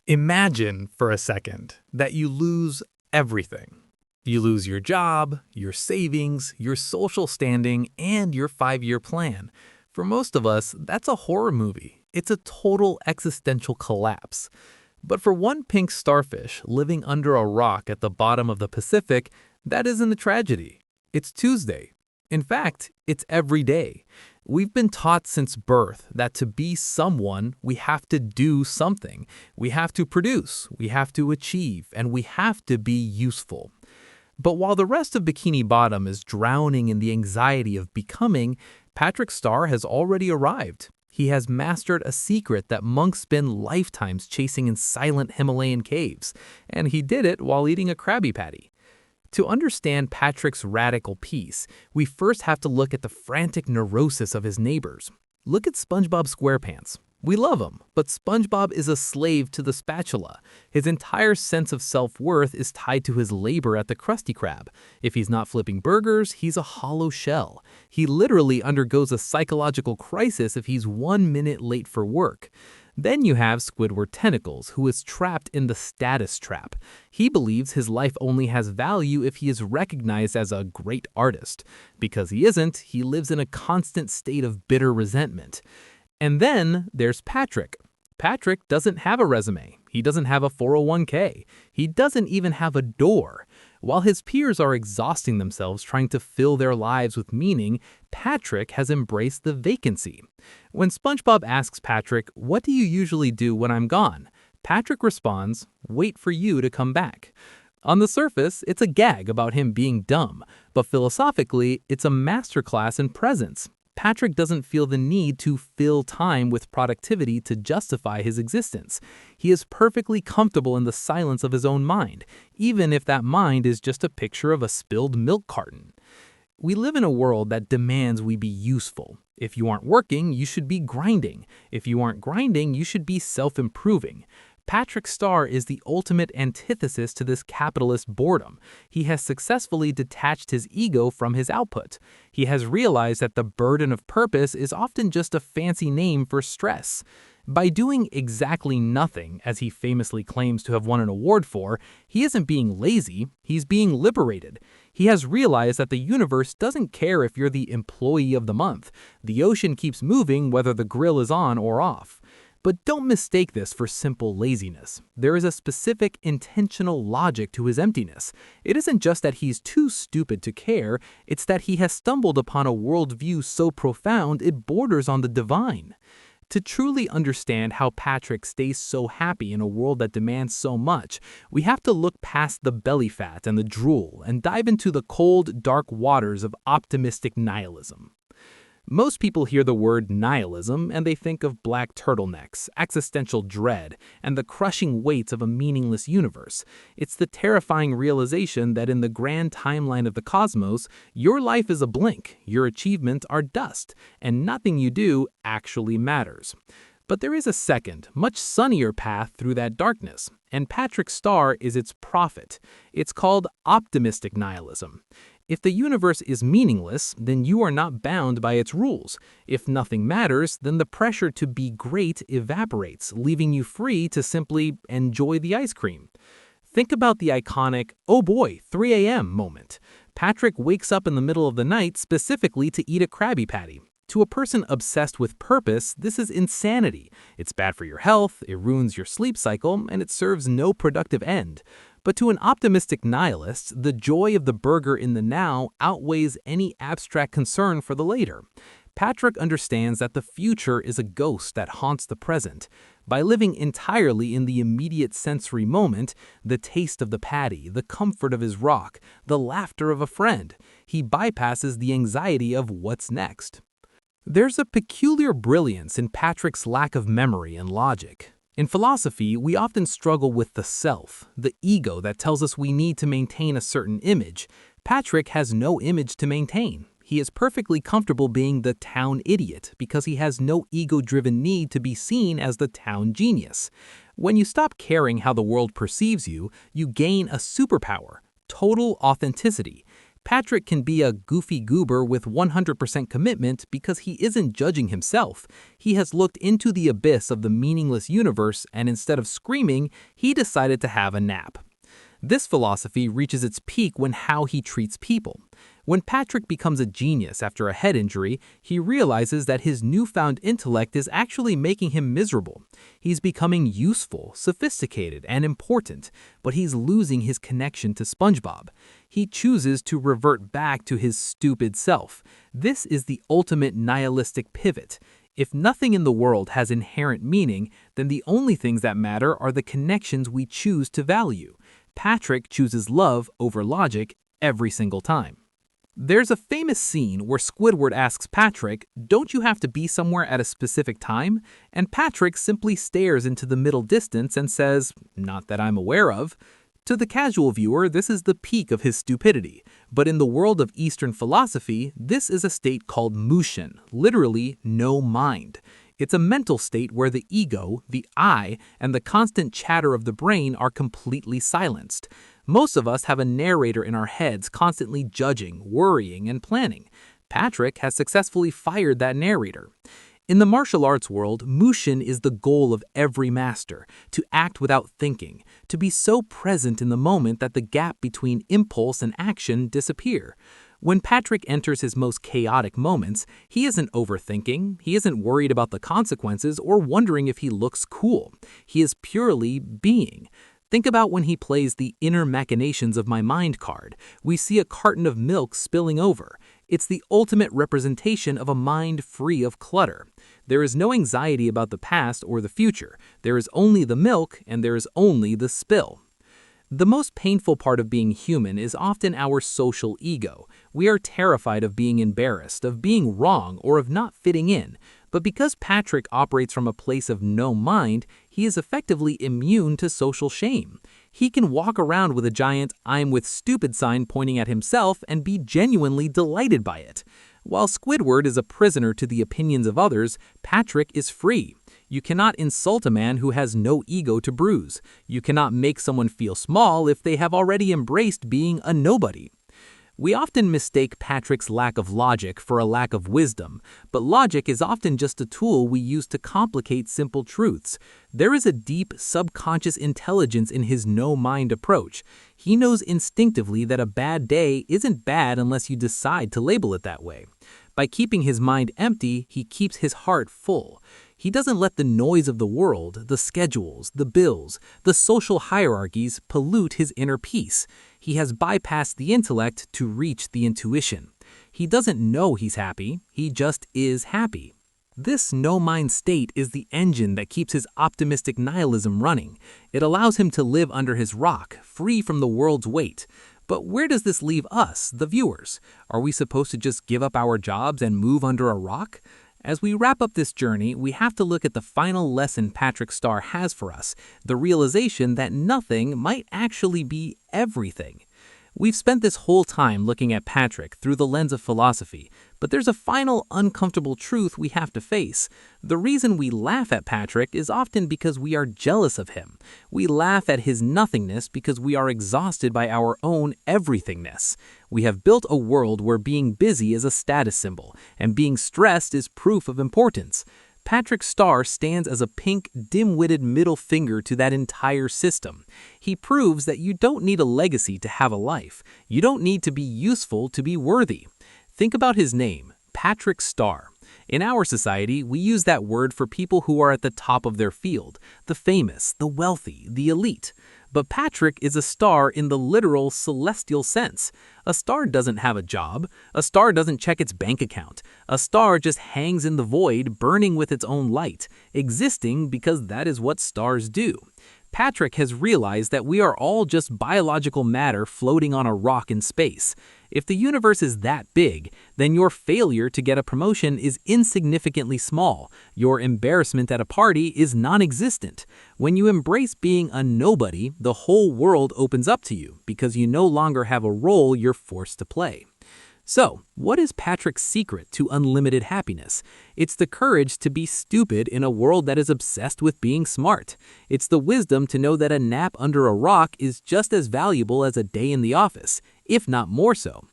Imagine for a second that you lose everything. You lose your job, your savings, your social standing, and your 5-year plan. For most of us, that's a horror movie. It's a total existential collapse. But for one pink starfish living under a rock at the bottom of the Pacific, that isn't a tragedy. It's Tuesday. In fact, it's every day. We've been taught since birth that to be someone, we have to do something. We have to produce, we have to achieve, and we have to be useful. But while the rest of Bikini Bottom is drowning in the anxiety of becoming, Patrick Starr has already arrived. He has mastered a secret that monks spend lifetimes chasing in silent Himalayan caves, and he did it while eating a Krabby Patty. To understand Patrick's radical peace, we first have to look at the frantic neurosis of his neighbors. Look at SpongeBob SquarePants. We love him, but SpongeBob is a slave to the spatula. His entire sense of self-worth is tied to his labor at the Krusty Krab. If he's not flipping burgers, he's a hollow shell. He literally undergoes a psychological crisis if he's 1 minute late for work. Then you have Squidward Tentacles, who is trapped in the status trap. He believes his life only has value if he is recognized as a great artist. Because he isn't, he lives in a constant state of bitter resentment. And then there's Patrick. Patrick doesn't have a resume. He doesn't have a 401k. He doesn't even have a door. While his peers are exhausting themselves trying to fill their lives with meaning, Patrick has embraced the vacancy. When SpongeBob asks Patrick, "What do you usually do when I'm gone?" Patrick responds, "Wait for you to come back." On the surface, it's a gag about him being dumb, but philosophically, it's a masterclass in presence. Patrick doesn't feel the need to fill time with productivity to justify his existence. He is perfectly comfortable in the silence of his own mind, even if that mind is just a picture of a spilled milk carton. We live in a world that demands we be useful. If you aren't working, you should be grinding. If you aren't grinding, you should be self-improving. Patrick Starr is the ultimate antithesis to this capitalist boredom. He has successfully detached his ego from his output. He has realized that the burden of purpose is often just a fancy name for stress. By doing exactly nothing, as he famously claims to have won an award for, he isn't being lazy, he's being liberated. He has realized that the universe doesn't care if you're the employee of the month. The ocean keeps moving whether the grill is on or off. But don't mistake this for simple laziness. There is a specific intentional logic to his emptiness. It isn't just that he's too stupid to care, it's that he has stumbled upon a worldview so profound it borders on the divine. To truly understand how Patrick stays so happy in a world that demands so much, we have to look past the belly fat and the drool and dive into the cold, dark waters of optimistic nihilism. Most people hear the word nihilism and they think of black turtlenecks, existential dread, and the crushing weights of a meaningless universe. It's the terrifying realization that in the grand timeline of the cosmos, your life is a blink, your achievements are dust, and nothing you do actually matters. But there is a second, much sunnier path through that darkness, and Patrick Starr is its prophet. It's called Optimistic Nihilism. If the universe is meaningless, then you are not bound by its rules. If nothing matters, then the pressure to be great evaporates, leaving you free to simply enjoy the ice cream. Think about the iconic, "Oh boy, 3 a.m. moment. Patrick wakes up in the middle of the night specifically to eat a Krabby Patty. To a person obsessed with purpose, this is insanity. It's bad for your health, it ruins your sleep cycle, and it serves no productive end. But to an optimistic nihilist, the joy of the burger in the now outweighs any abstract concern for the later. Patrick understands that the future is a ghost that haunts the present. By living entirely in the immediate sensory moment, the taste of the patty, the comfort of his rock, the laughter of a friend, he bypasses the anxiety of what's next. There's a peculiar brilliance in Patrick's lack of memory and logic. In philosophy, we often struggle with the self, the ego that tells us we need to maintain a certain image. Patrick has no image to maintain. He is perfectly comfortable being the town idiot because he has no ego-driven need to be seen as the town genius. When you stop caring how the world perceives you, you gain a superpower, total authenticity. Patrick can be a goofy goober with 100% commitment because he isn't judging himself. He has looked into the abyss of the meaningless universe, and instead of screaming, he decided to have a nap. This philosophy reaches its peak when how he treats people. When Patrick becomes a genius after a head injury, he realizes that his newfound intellect is actually making him miserable. He's becoming useful, sophisticated, and important, but he's losing his connection to SpongeBob. He chooses to revert back to his stupid self. This is the ultimate nihilistic pivot. If nothing in the world has inherent meaning, then the only things that matter are the connections we choose to value. Patrick chooses love over logic every single time. There's a famous scene where Squidward asks Patrick, "Don't you have to be somewhere at a specific time?" And Patrick simply stares into the middle distance and says, "Not that I'm aware of." To the casual viewer, this is the peak of his stupidity. But in the world of Eastern philosophy, this is a state called mushin, literally no mind. It's a mental state where the ego, the I, and the constant chatter of the brain are completely silenced. Most of us have a narrator in our heads constantly judging, worrying, and planning. Patrick has successfully fired that narrator. In the martial arts world, mushin is the goal of every master, to act without thinking, to be so present in the moment that the gap between impulse and action disappear. When Patrick enters his most chaotic moments, he isn't overthinking, he isn't worried about the consequences or wondering if he looks cool. He is purely being. Think about when he plays the inner machinations of my mind card. We see a carton of milk spilling over. It's the ultimate representation of a mind free of clutter. There is no anxiety about the past or the future. There is only the milk and there is only the spill. The most painful part of being human is often our social ego. We are terrified of being embarrassed, of being wrong, or of not fitting in. But because Patrick operates from a place of no mind, he is effectively immune to social shame. He can walk around with a giant "I'm with stupid" sign pointing at himself and be genuinely delighted by it. While Squidward is a prisoner to the opinions of others, Patrick is free. You cannot insult a man who has no ego to bruise. You cannot make someone feel small if they have already embraced being a nobody. We often mistake Patrick's lack of logic for a lack of wisdom, but logic is often just a tool we use to complicate simple truths. There is a deep, subconscious intelligence in his no-mind approach. He knows instinctively that a bad day isn't bad unless you decide to label it that way. By keeping his mind empty, he keeps his heart full. He doesn't let the noise of the world, the schedules, the bills, the social hierarchies pollute his inner peace. He has bypassed the intellect to reach the intuition. He doesn't know he's happy, he just is happy. This no-mind state is the engine that keeps his optimistic nihilism running. It allows him to live under his rock, free from the world's weight. But where does this leave us, the viewers? Are we supposed to just give up our jobs and move under a rock? As we wrap up this journey, we have to look at the final lesson Patrick Star has for us, the realization that nothing might actually be everything. We've spent this whole time looking at Patrick through the lens of philosophy, but there's a final uncomfortable truth we have to face. The reason we laugh at Patrick is often because we are jealous of him. We laugh at his nothingness because we are exhausted by our own everythingness. We have built a world where being busy is a status symbol, and being stressed is proof of importance. Patrick Star stands as a pink, dim-witted middle finger to that entire system. He proves that you don't need a legacy to have a life. You don't need to be useful to be worthy. Think about his name, Patrick Star. In our society, we use that word for people who are at the top of their field, the famous, the wealthy, the elite. But Patrick is a star in the literal celestial sense. A star doesn't have a job. A star doesn't check its bank account. A star just hangs in the void, burning with its own light, existing because that is what stars do. Patrick has realized that we are all just biological matter floating on a rock in space. If the universe is that big, then your failure to get a promotion is insignificantly small. Your embarrassment at a party is non-existent. When you embrace being a nobody, the whole world opens up to you because you no longer have a role you're forced to play. So, what is Patrick's secret to unlimited happiness? It's the courage to be stupid in a world that is obsessed with being smart. It's the wisdom to know that a nap under a rock is just as valuable as a day in the office, if not more so.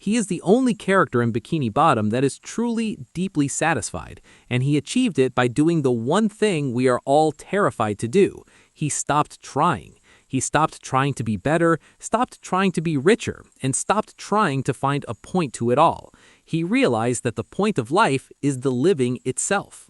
He is the only character in Bikini Bottom that is truly, deeply satisfied, and he achieved it by doing the one thing we are all terrified to do. He stopped trying. He stopped trying to be better, stopped trying to be richer, and stopped trying to find a point to it all. He realized that the point of life is the living itself.